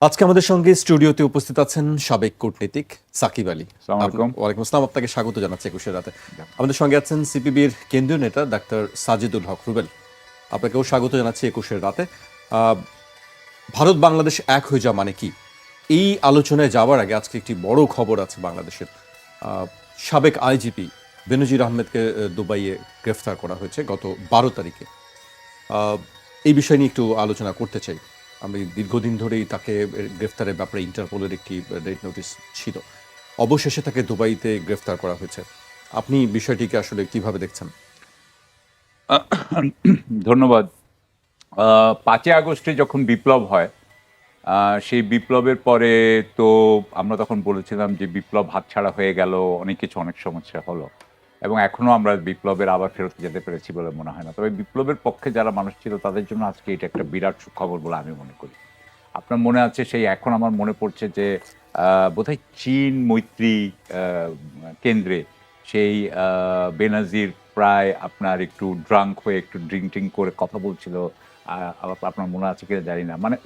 আজকে আমাদের সঙ্গে স্টুডিওতে উপস্থিত আছেন সাবেক কূটনীতিক সাকিব আলী। আসসালামু আলাইকুম। ওয়ালাইকুম আসসালাম, আপনাকে স্বাগত জানাচ্ছি ২১ রাতে। আমাদের সঙ্গে আছেন সিপিবির কেন্দ্রীয় নেতা ডাক্তার সাজিদুল হক রুবেল, আপনাকেও স্বাগত জানাচ্ছি ২১ রাতে। আহ, ভারত বাংলাদেশ এক হয়ে যাওয়া মানে কি, এই আলোচনায় যাওয়ার আগে আজকে একটি বড় খবর আছে বাংলাদেশের। সাবেক আইজিপি বেনজির আহমেদকে দুবাইয়ে গ্রেফতার করা হয়েছে গত ১২ তারিখে। এই বিষয় নিয়ে একটু আলোচনা করতে চাই। আমি দীর্ঘদিন ধরেই তাকে গ্রেফতারের ব্যাপারে ইন্টারপোলের একটি রেড নোটিশ ছিল, অবশেষে তাকে দুবাইতে গ্রেফতার করা হয়েছে। আপনি বিষয়টিকে আসলে কিভাবে দেখছেন? ধন্যবাদ। ৫ই আগস্টে যখন বিপ্লব হয়, সেই বিপ্লবের পরে তো আমরা তখন বলেছিলাম যে বিপ্লব হাতছাড়া হয়ে গেল, অনেক কিছু অনেক সমস্যা হলো এবং এখনো আমরা বিপ্লবের আবার ফেরত যেতে পেরেছি বলে মনে হয় না। তবে বিপ্লবের পক্ষে যারা মানুষ ছিল তাদের জন্য আজকে এটা একটা বিরাট সুখবর বলে আমি মনে করি। আপনার মনে আছে, সেই এখন আমার মনে পড়ছে যে বোধহয় চীন মৈত্রী কেন্দ্রে সেই বেনাজির প্রায় আপনার একটু ড্রাঙ্ক হয়ে একটু ড্রিঙ্ক করে কথা বলছিল। আপনার মনে আছে কিনা জানি না। মানে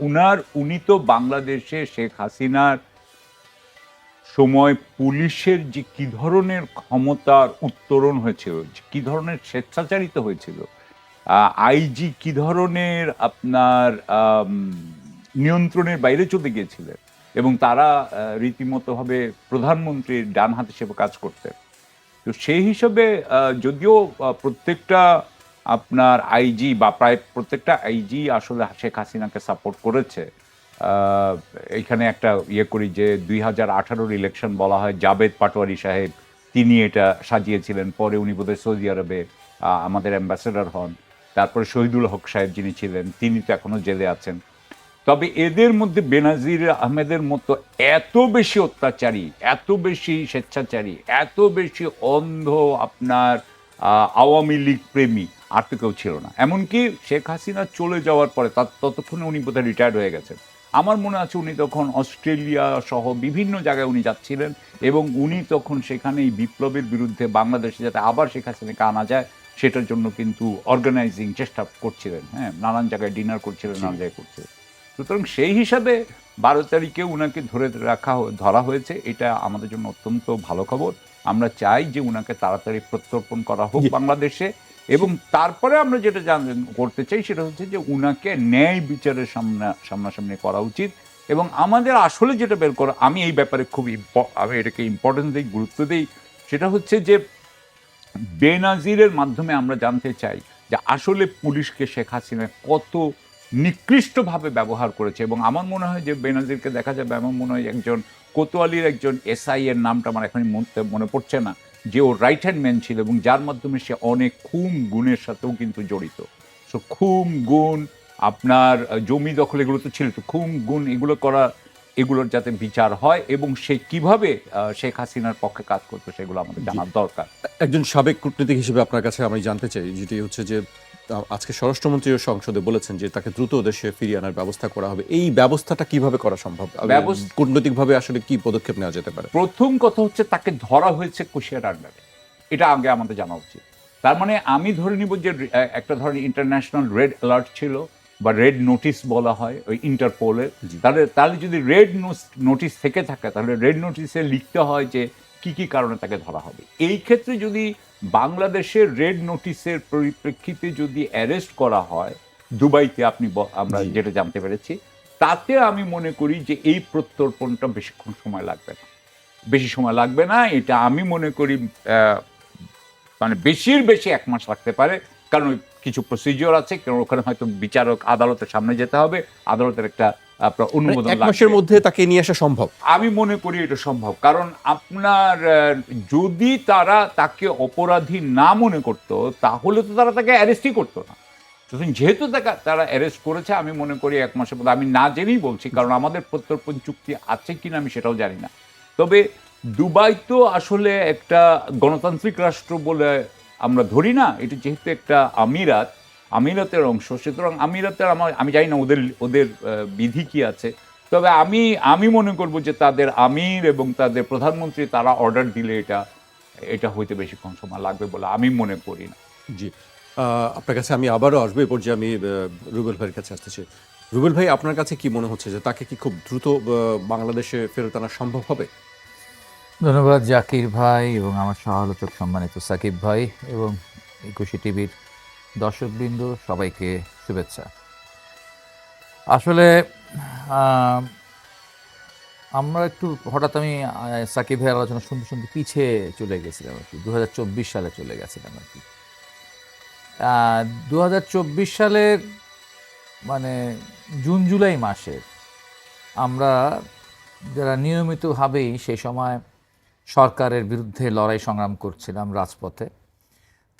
উনি তো বাংলাদেশে শেখ হাসিনার সময় পুলিশের যে কি ধরনের ক্ষমতার উত্তরণ হয়েছিল, যে কি ধরনের স্বেচ্ছাচারিত হয়েছিল, আইজি কি ধরনের আপনার নিয়ন্ত্রণের বাইরে চলে গিয়েছিলেন এবং তারা রীতিমতোভাবে প্রধানমন্ত্রীর ডান হাত হিসেবে কাজ করতেন। তো সেই হিসাবে যদিও প্রত্যেকটা আপনার আইজি বা প্রায় প্রত্যেকটা আইজি আসলে শেখ হাসিনাকে সাপোর্ট করেছে। এইখানে একটা করি যে ২০১৮ ইলেকশন বলা হয় জাবেদ পাটোয়ারি সাহেব, তিনি এটা সাজিয়েছিলেন। পরে উনি বোধহয় সৌদি আরবে আমাদের অ্যাম্বাসেডর হন। তারপরে শহীদুল হক সাহেব যিনি ছিলেন, তিনি তো এখনো জেলে আছেন। তবে এদের মধ্যে বেনাজির আহমেদের মতো এত বেশি অত্যাচারী, এত বেশি স্বেচ্ছাচারী, এত বেশি অন্ধ আপনার আওয়ামী লীগ প্রেমী আর তো কেউ ছিল না। এমনকি শেখ হাসিনা চলে যাওয়ার পরে ততক্ষণে উনি বোধহয় রিটায়ার্ড হয়ে গেছেন। আমার মনে আছে উনি তখন অস্ট্রেলিয়া সহ বিভিন্ন জায়গায় উনি যাচ্ছিলেন এবং উনি তখন সেখানে এই বিপ্লবের বিরুদ্ধে বাংলাদেশে যাতে আবার শেখ হাসিনাকে আনা যায় সেটার জন্য কিন্তু অর্গানাইজিং চেষ্টা করছিলেন। হ্যাঁ, নানান জায়গায় ডিনার করছিলেন, নানান জায়গায় করছিলেন। সুতরাং সেই হিসাবে ১২ তারিখে উনাকে ধরা হয়েছে, এটা আমাদের জন্য অত্যন্ত ভালো খবর। আমরা চাই যে উনাকে তাড়াতাড়ি প্রত্যর্পণ করা হোক বাংলাদেশে এবং তারপরে আমরা যেটা করতে চাই সেটা হচ্ছে যে উনাকে ন্যায় বিচারের সামনাসামনি করা উচিত এবং আমাদের আসলে যেটা বের করা, আমি এই ব্যাপারে খুব আমি এটাকে ইম্পর্টেন্স দিই, গুরুত্ব দিই। সেটা হচ্ছে যে বেনাজিরের মাধ্যমে আমরা জানতে চাই যে আসলে পুলিশকে শেখ হাসিনা কত নিকৃষ্টভাবে ব্যবহার করেছে এবং আমার মনে হয় যে বেনাজিরকে দেখা যাবে, আমার মনে হয় একজন কোতোয়ালির একজন এসআই এর নামটা আমার এখন মনে পড়ছে না, যে ও রাইট হ্যান্ড ম্যান ছিল এবং যার মাধ্যমে সে অনেক খুন গুণের সাথেও কিন্তু জড়িত। সো খুন গুণ আপনার জমি দখল এগুলো তো ছিল, তো খুন গুণ এগুলো করা, এগুলোর যাতে বিচার হয় এবং সে কিভাবে শেখ হাসিনার পক্ষে কাজ করতো সেগুলো আমাদের জানার দরকার। একজন সাবেক কূটনীতিক হিসেবে আপনার কাছে আমি জানতে চাই, যেটি হচ্ছে যে আজকে স্বরাষ্ট্রমন্ত্রী সংসদে বলেছেন যে তাকে দ্রুত দেশে ফিরিয়ে আনার ব্যবস্থা করা হবে। এই ব্যবস্থাটা কিভাবে করা সম্ভব? কূটনৈতিকভাবে আসলে কি পদক্ষেপ নেওয়া যেতে পারে? প্রথম কথা হচ্ছে তাকে ধরা হয়েছে কুশিয়ার আন্ডারে, এটা আগে আমাদের জানা উচিত। তার মানে আমি ধরে নিব যে একটা ধরনের ইন্টারন্যাশনাল রেড অ্যালার্ট ছিল বা রেড নোটিশ বলা হয় ওই ইন্টারপোলে। তাহলে যদি রেড নোটিশ থেকে থাকে তাহলে রেড নোটিশে লিখতে হয় যে কি কি কারণে তাকে ধরা হবে। এই ক্ষেত্রে যদি বাংলাদেশের রেড নোটিশের পরিপ্রেক্ষিতে যদি অ্যারেস্ট করা হয় দুবাইতে, আমরা যেটা জানতে পেরেছি, তাতে আমি মনে করি যে এই প্রত্যর্পণটা বেশিক্ষণ সময় লাগবে না, বেশি সময় লাগবে না। এটা আমি মনে করি মানে বেশির বেশি ১ মাস লাগতে পারে, কারণ ওই কিছু প্রসিজিওর আছে, কারণ ওখানে হয়তো বিচারক আদালতের সামনে যেতে হবে, আদালতের একটা আপনার অনুমোদন মানে ১ লাগবে। মাসের মধ্যে তাকে নিয়ে আসা সম্ভব? আমি মনে করি এটা সম্ভব, কারণ আপনার যদি তারা তাকে অপরাধী না মনে করতো তাহলে তো তারা তাকে অ্যারেস্টই করতো না। সুতরাং যেহেতু তারা অ্যারেস্ট করেছে, আমি মনে করি ১ মাসের মধ্যে, আমি না জেনেই বলছি কারণ আমাদের প্রত্যর্পণ চুক্তি আছে কিনা আমি সেটাও জানি না। তবে দুবাই তো আসলে একটা গণতান্ত্রিক রাষ্ট্র বলে আমরা ধরি না, এটা যেহেতু একটা আমিরাতের অংশ, সুতরাং আমিরাতের আমি জানি না ওদের বিধি কি আছে। তবে আমি মনে করব যে তাদের আমির এবং তাদের প্রধানমন্ত্রী তারা অর্ডার দিলে এটা হইতে বেশিক্ষণ সময় লাগবে বলে আমি মনে করি না। জি, আপনার কাছে আমি আবারও আসবো। এই পর্যায়ে আমি রুবেল ভাইয়ের কাছে আসতে চাই। রুবেল ভাই, আপনার কাছে কি মনে হচ্ছে যে তাকে কি খুব দ্রুত বাংলাদেশে ফেরত আনা সম্ভব হবে? ধন্যবাদ জাকির ভাই এবং আমার সহ-আলোচক সম্মানিত সাকিব ভাই এবং ২১ টিভির দর্শকবৃন্দ, সবাইকে শুভেচ্ছা। আসলে আহ, আমরা একটু হঠাৎ আমি সাকিব ভাইয়ের আলোচনা শুনতে শুনতে পিছিয়ে চলে গেছিলাম আর কি, ২০২৪ সালে চলে গেছিলাম আর কি। ২০২৪ সালের মানে জুন জুলাই মাসে আমরা যারা নিয়মিতভাবেই সেই সময় সরকারের বিরুদ্ধে লড়াই সংগ্রাম করছিলাম রাজপথে,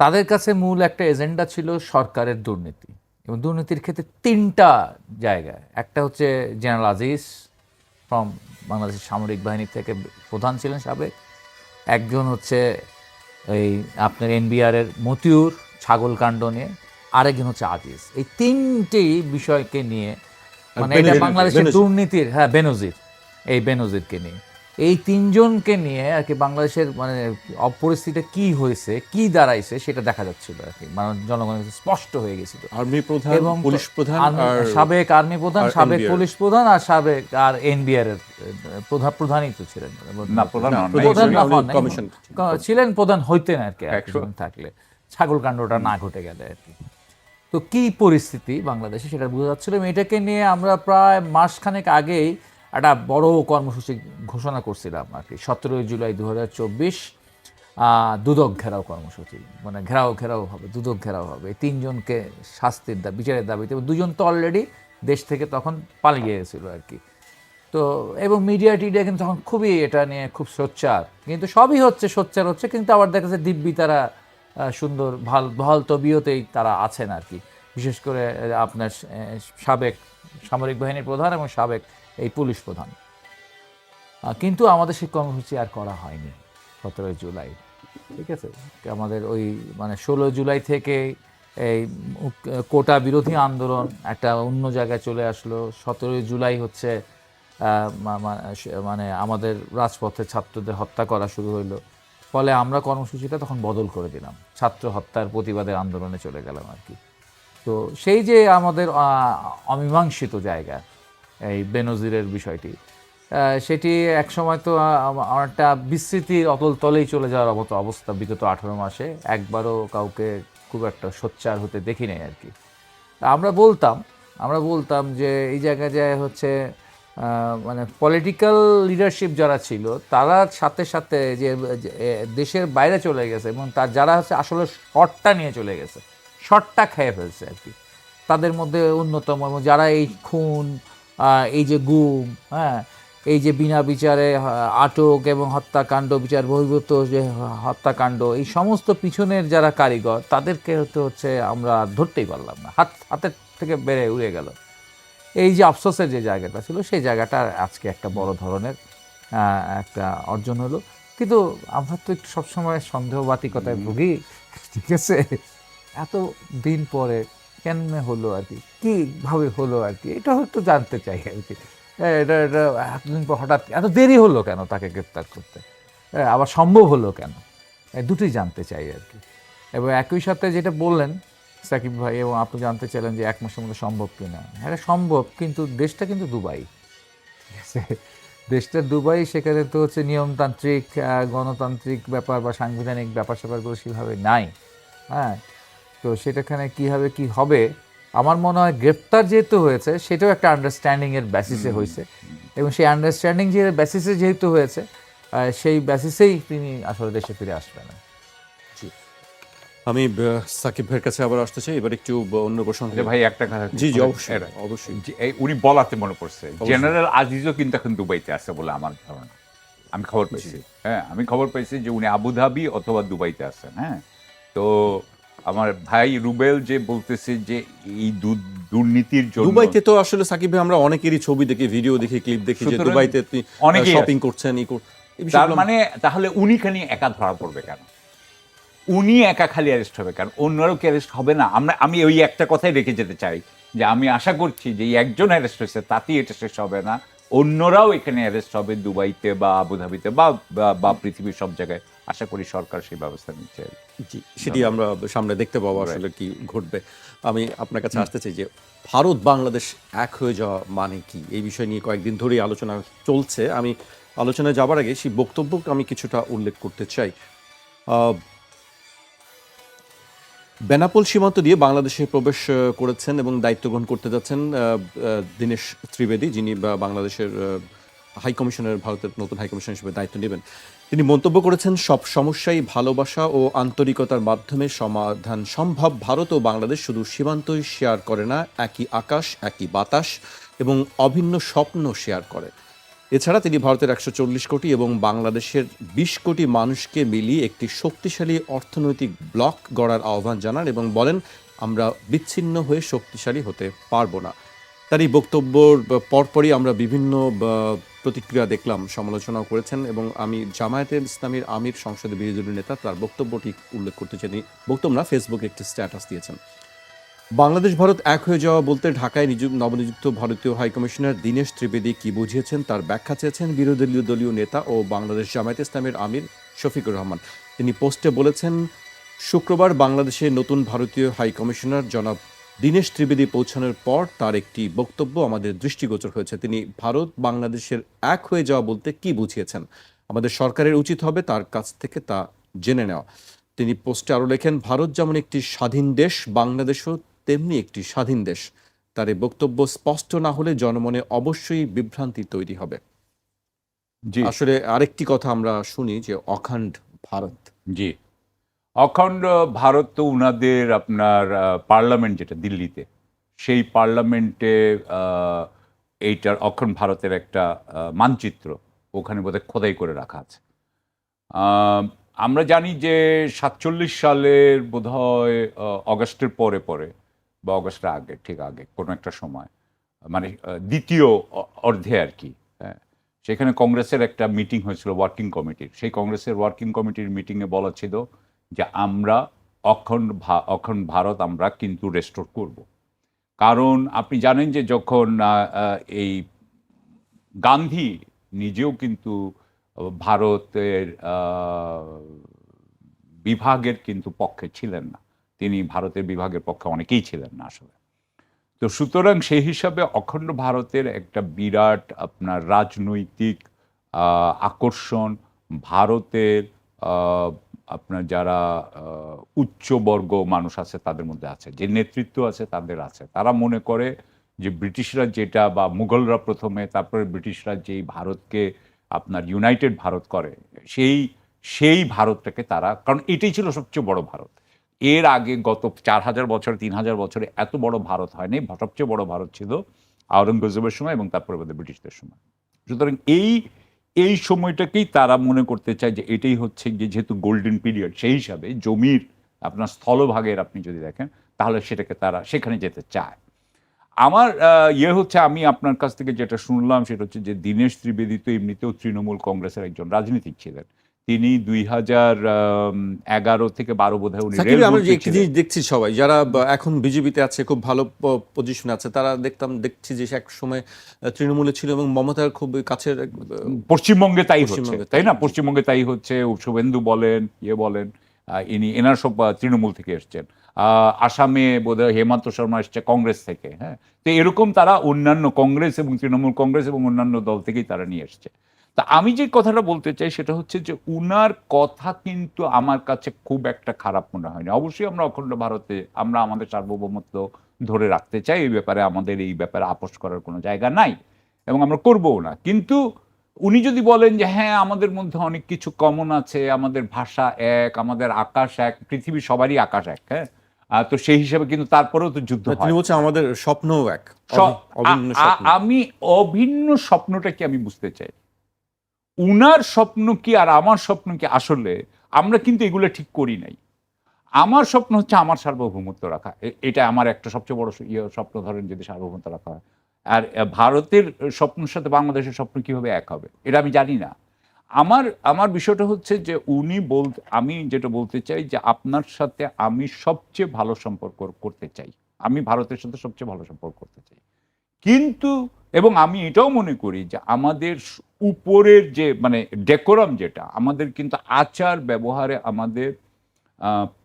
তাদের কাছে মূল একটা এজেন্ডা ছিল সরকারের দুর্নীতি। এবং দুর্নীতির ক্ষেত্রে ৩টা জায়গায়, একটা হচ্ছে জেনারেল আজিজ ফ্রম বাংলাদেশের সামরিক বাহিনী থেকে প্রধান ছিলেন সাবেক, একজন হচ্ছে এই আপনার এনবিআরের মতিউর ছাগলকাণ্ড নিয়ে, আরেকজন হচ্ছে আজিজ। এই তিনটি বিষয়কে নিয়ে মানে এটা বাংলাদেশের দুর্নীতির, বেনজির, এই বেনজিরকে নিয়ে, এই তিনজনকে নিয়ে আর কি বাংলাদেশের মানে পরিস্থিতিটা কি হয়েছে, কি দাঁড়াইছে সেটা দেখা যাচ্ছিল আর কি, মানে জনগণের কাছে স্পষ্ট হয়ে গেছিল। আর্মি প্রধান, এবং পুলিশ প্রধান, সাবেক আর্মি প্রধান, সাবেক পুলিশ প্রধান আর সাবেক আর এনবিআর এর প্রধানই তো ছিলেন না, প্রধান নন, প্রধান না হন, কমিশন ছিলেন, প্রধান হইতেন আর কি একজন থাকলে, ছাগলকাণ্ডটা না ঘটে গেলে আর কি। তো কি পরিস্থিতি বাংলাদেশে সেটা বোঝা যাচ্ছিল। এটাকে নিয়ে আমরা প্রায় মাসখানেক আগেই একটা বড় কর্মসূচি ঘোষণা করছিলাম আর কি, 17 জুলাই 2024, দুদক ঘেরাও কর্মসূচি, মানে ঘেরাও হবে, দুদক ঘেরাও হবে। এই তিনজনকে শাস্তির বিচারের দাবিতে, এবং দুজন তো অলরেডি দেশ থেকে তখন পালিয়ে গেছিল আর কি। তো এবং মিডিয়া টিডিয়া কিন্তু তখন খুবই এটা নিয়ে খুব সোচ্চার, কিন্তু সবই হচ্ছে সোচ্চার হচ্ছে, কিন্তু আবার দেখা যাচ্ছে দিব্যি তারা সুন্দর ভাল তবিয়তেই তারা আছেন আর কি। বিশেষ করে আপনার সাবেক সামরিক বাহিনীর প্রধান এবং সাবেক এই পুলিশ প্রধান। কিন্তু আমাদের সেই কর্মসূচি আর করা হয়নি 17 জুলাই, ঠিক আছে। আমাদের ওই মানে 16 জুলাই থেকে এই কোটা বিরোধী আন্দোলন একটা অন্য জায়গায় চলে আসলো। 17 জুলাই হচ্ছে মানে আমাদের রাজপথে ছাত্রদের হত্যা করা শুরু হইলো। ফলে আমরা কর্মসূচিটা তখন বদল করে দিলাম, ছাত্র হত্যার প্রতিবাদের আন্দোলনে চলে গেলাম আর কি। তো সেই যে আমাদের অমীমাংসিত জায়গা এই বেনজিরের বিষয়টি, সেটি একসময় তো একটা বিস্মৃতির অতল তলেই চলে যাওয়ার মতো অবস্থা। বিগত 18 মাসে একবারও কাউকে খুব একটা সোচ্চার হতে দেখি নাই আর কি। আমরা বলতাম যে এই জায়গায় যায় হচ্ছে মানে পলিটিক্যাল লিডারশিপ যারা ছিল তারা সাথে সাথে যে দেশের বাইরে চলে গেছে, এবং তার যারা হচ্ছে আসলে শর্টটা নিয়ে চলে গেছে, শর্টটা খেয়ে ফেলছে আর কি, তাদের মধ্যে অন্যতম, এবং যারা এই খুন, এই যে গুম, এই যে বিনা বিচারে আটক এবং হত্যাকাণ্ড, বিচার বহির্ভূত যে হত্যাকাণ্ড, এই সমস্ত পিছনের যারা কারিগর, তাদেরকে হচ্ছে আমরা ধরতেই পারলাম না, হাতের থেকে বেড়ে উড়ে গেল। এই যে আফসোসের যে জায়গাটা ছিল, সেই জায়গাটা আজকে একটা বড় ধরনের একটা অর্জন হলো। কিন্তু আমরা তো একটু সবসময় সন্দেহবাতিকতায় ভুগি, ঠিক আছে। এত দিন পরে কেমনে হলো আর কি, কীভাবে হলো আর কি, এটা হয়তো জানতে চাই আর কি। এটা এতদিন পর হঠাৎ এত দেরি হলো কেন তাকে গ্রেপ্তার করতে, আবার সম্ভব হলো কেন, দুটোই জানতে চাই আর কি। এবং একই সাথে যেটা বললেন সাকিব ভাই, এবং আপনি জানতে চাইলেন যে 1 মাসের মধ্যে সম্ভব কিনা, হ্যাঁ সম্ভব, কিন্তু দেশটা কিন্তু দুবাই, ঠিক আছে। দেশটা দুবাই, সেখানে তো হচ্ছে নিয়মতান্ত্রিক গণতান্ত্রিক ব্যাপার বা সাংবিধানিক ব্যাপার স্যাপারগুলো সেভাবে নাই, তো সেটাখানে কীভাবে কি হবে। আমার মনে হয় গ্রেপ্তার যেহেতু হয়েছে, সেটাও একটা আন্ডারস্ট্যান্ডিংয়ের বেসিসে হয়েছে, এবং সেই আন্ডারস্ট্যান্ডিং যে বেসিসে যেহেতু হয়েছে, সেই বেসিসেই তিনি আসলে দেশে ফিরে আসবেন না। আমি সাকিব ভাইয়ের কাছে আবার আসতে চাই, এবার একটু অন্য প্রসঙ্গে। ভাই একটা কথা, জি অবশ্যই উনি বলাতে মনে পড়ছে, জেনারেল আজিজও কিন্তু এখন দুবাইতে আছে বলে আমার ধারণা, আমি খবর পাইছি। আমি খবর পাইছি যে উনি আবুধাবি অথবা দুবাইতে আছেন। তো আমার ভাই রুবেল যে বলতেছে যে এই দুর্নীতির জন্য দুবাইতে, তো আসলে সাকিব ভাই আমরা অনেকেরই ছবি দেখি, ভিডিও দেখি, ক্লিপ দেখি যে দুবাইতে অনেকে শপিং করছেন। তার মানে তাহলে উনি খালি একা ধরা পড়বে কেন? উনি একা খালি অ্যারেস্ট হবে কেন? অন্যরাও কি অ্যারেস্ট হবে না? আমি ওই একটা কথাই রেখে যেতে চাই যে আমি আশা করছি যে এই একজন অ্যারেস্ট হয়েছে তাতেই এটা শেষ হবে না, অন্যরাও এখানে অ্যারেস্ট হবে দুবাইতে বা আবুধাবিতে বা বা পৃথিবীর সব জায়গায়। আশা করি সরকার সেই ব্যবস্থা নিচ্ছে। জি, সেটি আমরা সামনে দেখতে পাবো আসলে কি ঘটবে। আমি আপনার কাছে আসতে চাই যে ভারত বাংলাদেশ এক হয়ে যাওয়া মানে কি, এই বিষয় নিয়ে কয়েকদিন ধরেই আলোচনা চলছে। আমি আলোচনায় যাবার আগে সেই বক্তব্যকে আমি কিছুটা উল্লেখ করতে চাই। আহ, বেনাপোল সীমান্ত দিয়ে বাংলাদেশে প্রবেশ করেছেন এবং দায়িত্ব গ্রহণ করতে যাচ্ছেন দীনেশ ত্রিবেদী, যিনি বাংলাদেশের হাই কমিশনের, ভারতের নতুন হাই কমিশনার হিসেবে দায়িত্ব নেবেন। তিনি মন্তব্য করেছেন, সব সমস্যাই ভালোবাসা ও আন্তরিকতার মাধ্যমে সমাধান সম্ভব। ভারত ও বাংলাদেশ শুধু সীমান্তই শেয়ার করে না, একই আকাশ, একই বাতাস এবং অভিন্ন স্বপ্ন শেয়ার করে। এছাড়া তিনি ভারতের 140 কোটি এবং বাংলাদেশের 20 কোটি মানুষকে মিলিয়ে একটি শক্তিশালী অর্থনৈতিক ব্লক গড়ার আহ্বান জানান এবং বলেন, আমরা বিচ্ছিন্ন হয়ে শক্তিশালী হতে পারবো না। তার এই বক্তব্যর পরপরই আমরা বিভিন্ন প্রতিক্রিয়া দেখলাম, সমালোচনাও করেছেন এবং আমি জামায়াতে ইসলামীর আমির, সংসদে বিরোধী দলীয় নেতা, তার বক্তব্যটি উল্লেখ করতে চাই। তিনি বক্তব্য না, ফেসবুকে একটি স্ট্যাটাস দিয়েছেন। বাংলাদেশ ভারত এক হয়ে যাওয়া বলতে ঢাকায় নবনিযুক্ত ভারতীয় হাইকমিশনার দীনেশ ত্রিবেদী কি বুঝিয়েছেন তার ব্যাখ্যা চেয়েছেন বিরোধী দলীয় নেতা ও বাংলাদেশ জামায়াতে ইসলামের আমির শফিকুর রহমান। তিনি পোস্টে বলেছেন, শুক্রবার বাংলাদেশে নতুন ভারতীয় হাইকমিশনার জনাব দীনেশ ত্রিবেদী পৌঁছানোর পর তার একটি বক্তব্য আমাদের দৃষ্টিগোচর হয়েছে। তিনি ভারত বাংলাদেশের এক হয়ে যাওয়া বলতে কি বুঝিয়েছেন, আমাদের সরকারের উচিত হবে তার কাছ থেকে তা জেনে নেওয়া। তিনি পোস্টে আরও লেখেন, ভারত যেমন একটি স্বাধীন দেশ, বাংলাদেশও তেমনি একটি স্বাধীন দেশ। তার এই বক্তব্য স্পষ্ট না হলে জনমনে অবশ্যই বিভ্রান্তি তৈরি হবে। জি, আসলে আরেকটি কথা আমরা শুনি যে অখণ্ড ভারত। জি, অখণ্ড ভারত তো উনাদের আপনার পার্লামেন্ট যেটা দিল্লিতে, সেই পার্লামেন্টে এইটার অখণ্ড ভারতের একটা মানচিত্র ওখানে বোধহয় খোদাই করে রাখা আছে। আমরা জানি যে 47 সালের বোধহয় অগাস্টের পরে পরে বা অগাস্টের আগে, ঠিক আগে কোনো একটা সময়, মানে দ্বিতীয় অর্ধে আর কি, হ্যাঁ, সেখানে কংগ্রেসের একটা মিটিং হয়েছিল ওয়ার্কিং কমিটির। সেই কংগ্রেসের ওয়ার্কিং কমিটির মিটিংয়ে বলা ছিল যে আমরা অখণ্ড ভারত আমরা কিন্তু রেস্টোর করব। কারণ আপনি জানেন যে যখন এই গান্ধী নিজেও কিন্তু ভারতের বিভাগের কিন্তু পক্ষে ছিলেন না, তিনি ভারতের বিভাগের পক্ষে অনেকেই ছিলেন না আসলে। তো সুতরাং সেই হিসাবে অখণ্ড ভারতের একটা বিরাট আপনার রাজনৈতিক আকর্ষণ ভারতের আপনার যারা উচ্চবর্গ মানুষ আছে তাদের মধ্যে আছে, যে নেতৃত্ব আছে তাদের আছে। তারা মনে করে যে ব্রিটিশরা যেটা, বা মুঘলরা প্রথমে, তারপরে ব্রিটিশরা যেই ভারতকে আপনার ইউনাইটেড ভারত করে, সেই ভারতটাকে তারা, কারণ এটাই ছিল সবচেয়ে বড় ভারত। এর আগে গত 4000 বছর 3000 বছরে এত বড় ভারত হয়নি। সবচেয়ে বড় ভারত ছিল আওরঙ্গজেবের সময় এবং তারপরে ব্রিটিশদের সময়। সুতরাং এই সময়টাকেই তারা মনে করতে চায় যে এটাই হচ্ছে যেহেতু গোল্ডেন পিরিয়ড, সেই হিসাবে জমির আপনার স্থলভাগের আপনি যদি দেখেন তাহলে সেটাকে তারা সেখানে যেতে চায়। আমার হচ্ছে, আমি আপনার কাছ থেকে যেটা শুনলাম সেটা হচ্ছে যে দীনেশ ত্রিবেদী তো এমনিতেও তৃণমূল কংগ্রেসের একজন রাজনীতিক ছিলেন। তিনি 2011 থেকে 12 বোধহয় উনি সাকিব, আমরা যে একটি জিনিস দেখছি, সবাই যারা এখন বিজেপিতে আছে, খুব ভালো পজিশনে আছে, তারা দেখছি যে এক সময় তৃণমূলে ছিল এবং মমতার খুব কাছের। পশ্চিমবঙ্গে তাই হচ্ছে, তাই না? পশ্চিমবঙ্গে তাই হচ্ছে। শুভেন্দু বলেন, বলেন, এনার সব তৃণমূল থেকে এসছেন। আসামে বোধহয় হেমন্ত শর্মা এসছে কংগ্রেস থেকে। হ্যাঁ, তো এরকম তারা অন্যান্য কংগ্রেস এবং তৃণমূল কংগ্রেস এবং অন্যান্য দল থেকেই তারা নিয়ে এসছে। তা আমি যে কথাটা বলতে চাই সেটা হচ্ছে যে উনার কথা কিন্তু আমার কাছে খুব একটা খারাপ মনে হয়নি। অবশ্যই আমরা অখণ্ড ভারতে আমরা আমাদের সার্বভৌমত্ব ধরে রাখতে চাই, এই ব্যাপারে আমাদের এই ব্যাপারে আপোস করার কোনো জায়গা নাই এবং আমরা করবও না। কিন্তু উনি যদি বলেন যে হ্যাঁ আমাদের মধ্যে অনেক কিছু কমন আছে, আমাদের ভাষা এক, আমাদের আকাশ এক, পৃথিবীর সবারই আকাশ এক, হ্যাঁ, তো সেই হিসাবে কিন্তু তারপরেও তো যুদ্ধ হয়। তিনি বলছেন আমাদের স্বপ্নও এক, আমি অভিন্ন স্বপ্নটাকে আমি বুঝতে চাই। উনার স্বপ্ন কি আর আমার স্বপ্ন কি? আসলে আমরা কিন্তু এগুলো ঠিক করি নাই। আমার স্বপ্ন হচ্ছে আমার সার্বভৌমত্ব রাখা। এটা আমার একটা সবচেয়ে বড় স্বপ্ন, ধরেন যদি সার্বভৌমত্ব রাখা হয়। আর ভারতের স্বপ্নের সাথে বাংলাদেশের স্বপ্ন কিভাবে এক হবে এটা আমি জানি না। আমার বিষয়টা হচ্ছে যে আমি যেটা বলতে চাই যে আপনার সাথে আমি সবচেয়ে ভালো সম্পর্ক করতে চাই। আমি ভারতের সাথে সবচেয়ে ভালো সম্পর্ক করতে চাই। কিন্তু এবং আমি এটাও মনে করি যে আমাদের উপরের যে মানে ডেকোরাম যেটা আমাদের কিন্তু আচার ব্যবহারে আমাদের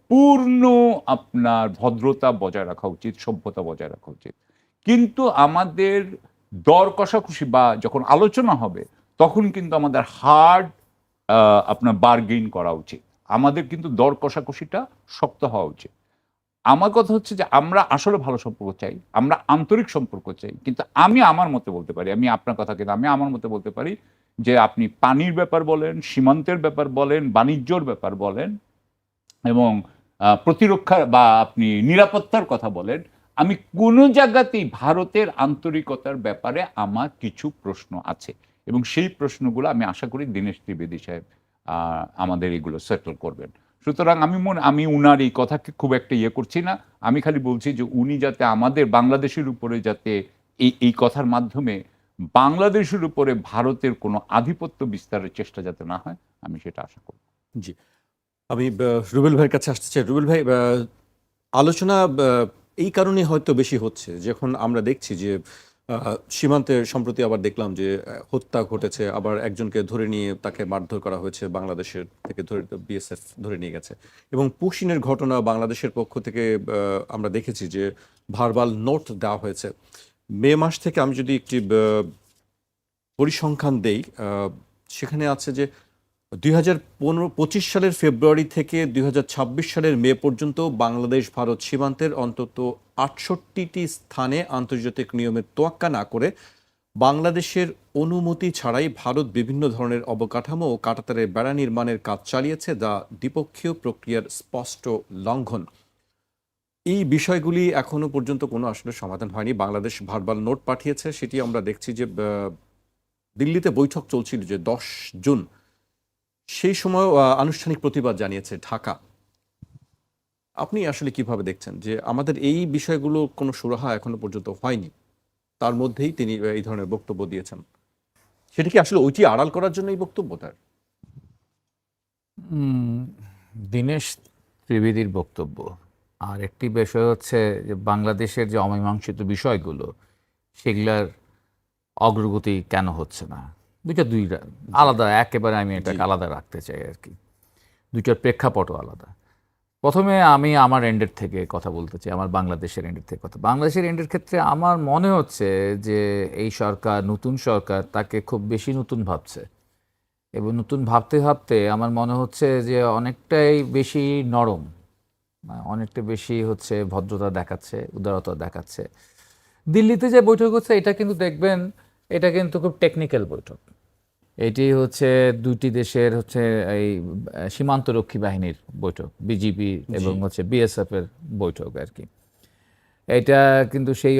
পূর্ণ আপনার ভদ্রতা বজায় রাখা উচিত, সভ্যতা বজায় রাখা উচিত। কিন্তু আমাদের দর কষাকষি বা যখন আলোচনা হবে তখন কিন্তু আমাদের হার্ড আপনার বার্গেইন করা উচিত। আমাদের কিন্তু দর কষাকষিটা শক্ত হওয়া উচিত। আমার কথা হচ্ছে যে আমরা আসলে ভালো সম্পর্ক চাই, আমরা আন্তরিক সম্পর্ক চাই, কিন্তু আমি আমার মতে বলতে পারি, আমি আপনার কথা কিন্তু আমি আমার মতে বলতে পারি যে আপনি পানির ব্যাপার বলেন, সীমান্তের ব্যাপার বলেন, বাণিজ্যর ব্যাপার বলেন এবং প্রতিরক্ষা বা আপনি নিরাপত্তার কথা বলেন, আমি কোনো জায়গাতেই ভারতের আন্তরিকতার ব্যাপারে আমার কিছু প্রশ্ন আছে এবং সেই প্রশ্নগুলো আমি আশা করি দীনেশ ত্রিবেদী সাহেব আমাদের এগুলো সেটেল করবেন। সুতরাং আমি উনার এই কথাকে খুব একটা ইয়ে করছি না, আমি খালি বলছি যে উনি যাতে আমাদের বাংলাদেশের উপরে যাতে এই কথার মাধ্যমে বাংলাদেশের উপরে ভারতের কোনো আধিপত্য বিস্তারের চেষ্টা যাতে না হয়, আমি সেটা আশা করি। জি, আমি রুবেল ভাইয়ের কাছে আসতে চাই। রুবেল ভাই, আলোচনা এই কারণে হয়তো বেশি হচ্ছে, যখন আমরা দেখছি যে সীমান্তে সম্প্রতি আবার দেখলাম যে হত্যা ঘটেছে, আবার একজনকে ধরে নিয়ে তাকে মারধর করা হয়েছে, বাংলাদেশের থেকে ধরে বিএসএফ ধরে নিয়ে গেছে, এবং পুশিনের ঘটনা বাংলাদেশের পক্ষ থেকে আমরা দেখেছি যে ভার্বাল নোট দেওয়া হয়েছে। মে মাস থেকে আমি যদি একটি পরিসংখ্যান দেই, সেখানে আছে যে 2025 সালের ফেব্রুয়ারি থেকে 2026 সালের মে পর্যন্ত বাংলাদেশ ভারত সীমান্তের অন্তত 68টি স্থানে আন্তর্জাতিক নিয়মের তোয়াক্কা না করে বাংলাদেশের অনুমতি ছাড়াই ভারত বিভিন্ন ধরনের অবকাঠামো ও কাঁটাতারের বেড়া নির্মাণের কাজ চালিয়েছে, যা দ্বিপক্ষীয় প্রক্রিয়ার স্পষ্ট লঙ্ঘন। এই বিষয়গুলি এখনো পর্যন্ত কোনো আসলে সমাধান হয়নি। বাংলাদেশ ভার্বাল নোট পাঠিয়েছে, সেটি আমরা দেখছি যে দিল্লিতে বৈঠক চলছিল যে 10 জুন, সেই সময় আনুষ্ঠানিক প্রতিবাদ জানিয়েছে ঢাকা। আপনি আসলে কিভাবে দেখছেন যে আমাদের এই বিষয়গুলো কোনো সুরাহা এখনো পর্যন্ত হয়নি, তার মধ্যেই তিনি এই ধরনের বক্তব্য দিয়েছেন? সেটা কি আসলে ওইটি আড়াল করার জন্য এই বক্তব্য তার? দীনেশ ত্রিবেদীর বক্তব্য আর একটি বিষয় হচ্ছে যে বাংলাদেশের যে অমীমাংসিত বিষয়গুলো সেগুলার অগ্রগতি কেন হচ্ছে না, দুইটা আলাদা, একেবারে আমি এটাকে আলাদা রাখতে চাই আর কি, দুইটার প্রেক্ষাপটও আলাদা। প্রথমে আমি আমার এন্ডের থেকে কথা বলতে চাই, আমার বাংলাদেশের এন্ডের থেকে কথা। বাংলাদেশের এন্ডের ক্ষেত্রে আমার মনে হচ্ছে যে এই সরকার, নতুন সরকার, তাকে খুব বেশি নতুন ভাবছে এবং নতুন ভাবতে ভাবতে আমার মনে হচ্ছে যে অনেকটাই বেশি নরম, অনেকটা বেশি হচ্ছে ভদ্রতা দেখাচ্ছে, উদারতা দেখাচ্ছে। দিল্লিতে যে বৈঠক হচ্ছে এটা কিন্তু দেখবেন, এটা কিন্তু খুব টেকনিক্যাল বৈঠক। এটি হচ্ছে দুইটি দেশের হচ্ছে এই সীমান্তরক্ষী বাহিনীর বৈঠক, বিজিবি এবং হচ্ছে বিএসএফ এর বৈঠক আর কি। এটা কিন্তু সেই